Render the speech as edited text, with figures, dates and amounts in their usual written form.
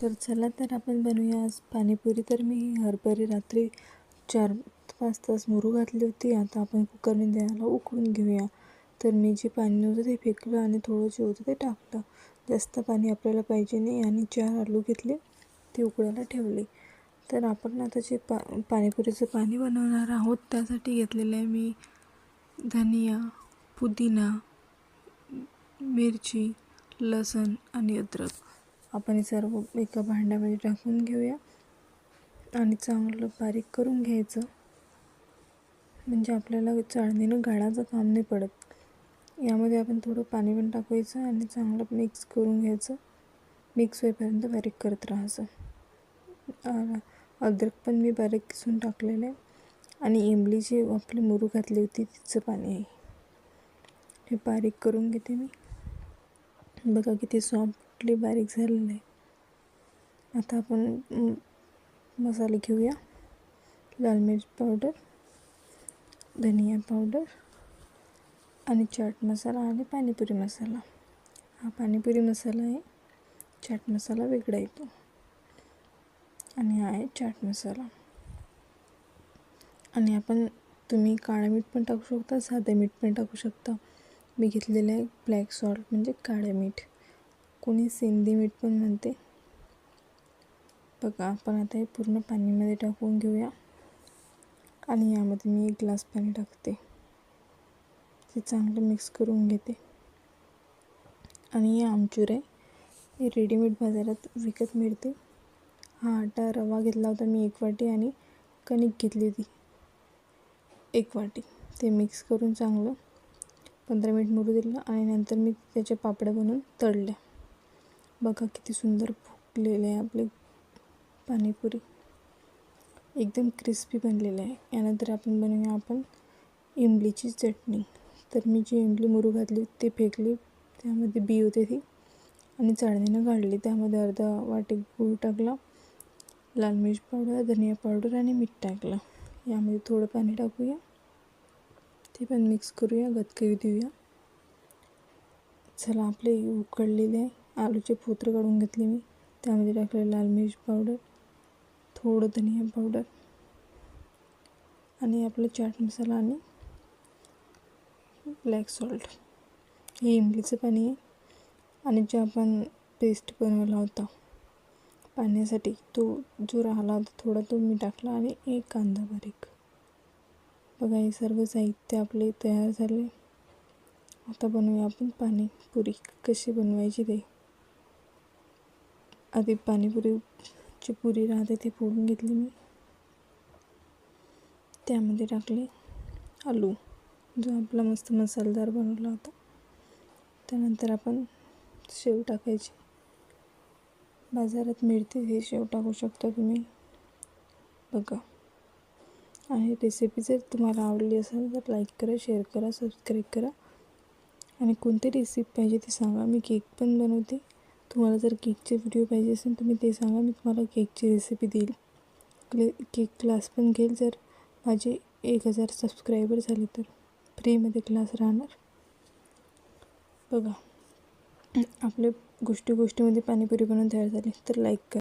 तर चला तर आपण बनवूया आज पाणीपुरी. तर मी हरभरे रात्री 4-5 तास मुरू घातली होती. आता आपण कुकरमध्ये याला उकळून घेऊया. तर मी जे पाणी नव्हतं ते फेकलं आणि थोडं जे होतं ते टाकलं. जास्त पाणी आपल्याला पाहिजे नाही. आणि 4 आलू घेतले, ते उकळायला ठेवले. तर आपण आता जे पाणीपुरीचं पाणी बनवणार आहोत त्यासाठी घेतलेलं आहे मी धनिया, पुदिना, मिरची, लसूण आणि अद्रक. आपण हे सर्व एका भांड्यामध्ये टाकून घेऊया आणि चांगलं बारीक करून घ्यायचं, म्हणजे आपल्याला चाळणीनं गाळायचं काम नाही पडत. यामध्ये आपण थोडं पाणी पण टाकायचं आणि चांगलं मिक्स करून घ्यायचं. मिक्स होईपर्यंत बारीक करत राहायचं. अद्रक पण मी बारीक किसून टाकलेलं आहे. आणि इमली जी आपली मुरू घातली होती तिचं पाणी आहे, हे बारीक करून घेते मी. बघा किती सॉफ्टली बारीक झालेलं आहे. आता आपण मसाले घेऊया. लाल मिर्च पावडर, धनिया पावडर आणि चाट मसाला आणि पाणीपुरी मसाला. हा पाणीपुरी मसाला आहे, चाट मसाला वेगळा येतो. आणि हा आहे चाट मसाला. आणि आपण तुम्ही काळं मीठ पण टाकू शकता, साधं मीठ पण टाकू शकता. मी घेतलेलं आहे ब्लॅक सॉल्ट, म्हणजे काळे मीठ. कोणी सेंधी मीठ पण म्हणते. बघा आपण आता हे पूर्ण पाणीमध्ये टाकून घेऊया. आणि यामध्ये मी 1 ग्लास पाणी टाकते. ते चांगलं मिक्स करून घेते. आणि हे आमचूर आहे, हे रेडीमेड बाजारात विकत मिळते. हा आटा रवा घेतला होता मी 1 वाटी आणि कणिक घेतली होती 1 वाटी. ते मिक्स करून चांगलं 15 मिनिट मुरू दिलं आणि नंतर मी त्याच्या पापड्या बनवून तळल्या. बघा किती सुंदर फुगलेले आहे आपले पाणीपुरी, एकदम क्रिस्पी बनलेलं आहे. यानंतर आपण बनवूया इमलीची चटणी. तर मी जी इमली मुरू घातली ते फेकली, त्यामध्ये बी होते ती, आणि चाळणीनं गाळली. त्यामध्ये अर्धा वाटी गूळ टाकला, लाल मिर्च पावडर, धनिया पावडर आणि मीठ टाकलं. यामध्ये थोडं पाणी टाकूया, ते पण मिक्स करूया, गदकवी देऊया. चला आपले उकळलेले आहे. आलूचे फोतरं काढून घेतले मी, त्यामध्ये टाकले लाल मिर्च पावडर, थोडं धनिया पावडर आणि आपलं चाट मसाला आणि ब्लॅक सॉल्ट. हे इमलीचं पाणी आहे. आणि जे आपण पेस्ट बनवला होता पाण्यासाठी, तो जो राहिला होता थोडा, तो मी टाकला आणि 1 कांदा बारीक. बघा हे सर्व साहित्य आपले तयार झाले. आता बनवूया आपण पाणीपुरी. कशी बनवायची ते. आधी पाणीपुरीची पुरी राहते ती फोडून घेतली मी. त्यामध्ये टाकले आलू, जो आपला मस्त मसालेदार बनवला होता. त्यानंतर आपण शेव टाकायची. बाजारात मिळते हे शेव, टाकू शकता तुम्ही. बघा, आणि रेसिपी जर तुम्हाला आवडली असेल तर लाईक करा, शेअर करा, सबस्क्राईब करा. आणि कोणती रेसिपी पाहिजे ते सांगा. मी केक पण बनवते. तुम्हाला जर केकचे व्हिडिओ पाहिजे असेल तर ते सांगा, मी तुम्हाला केकची रेसिपी देईल. केक क्लास पण घेईल जर माझे 1000 सबस्क्रायबर झाले तर. फ्रीमध्ये क्लास राहणार. बघा आपले गोष्टीमध्ये पाणीपुरी बनवून तयार झाली. तर लाईक करा.